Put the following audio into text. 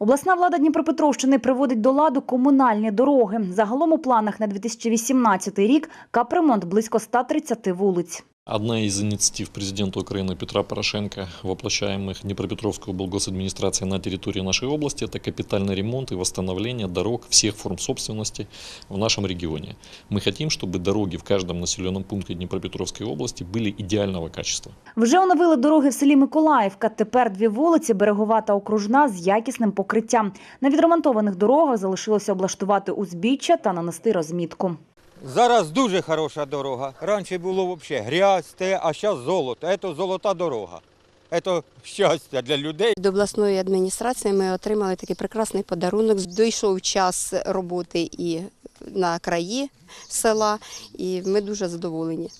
Обласна влада Дніпропетровщини приводить до ладу комунальні дороги. Загалом у планах на 2018 рік капремонт близько 130 вулиць. Одна из инициатив президента Украины Петра Порошенко, воплощаемых Днепропетровской облгосадминистрацией на территории нашей области, это капитальный ремонт и восстановление дорог всех форм собственности в нашем регионе. Мы хотим, чтобы дороги в каждом населенном пункте Днепропетровской области были идеального качества. Вже оновили дороги в селі Миколаївка. Тепер дві вулиці – Берегова та Окружна – з якісним покриттям. На відремонтованих дорогах залишилося облаштувати узбіччя та нанести розмітку. Зараз дуже хороша дорога. Раніше було взагалі грязь, а зараз золото. Це золота дорога. Це щастя для людей. До обласної адміністрації ми отримали такий прекрасний подарунок. Дійшов час роботи і на краї села, і ми дуже задоволені.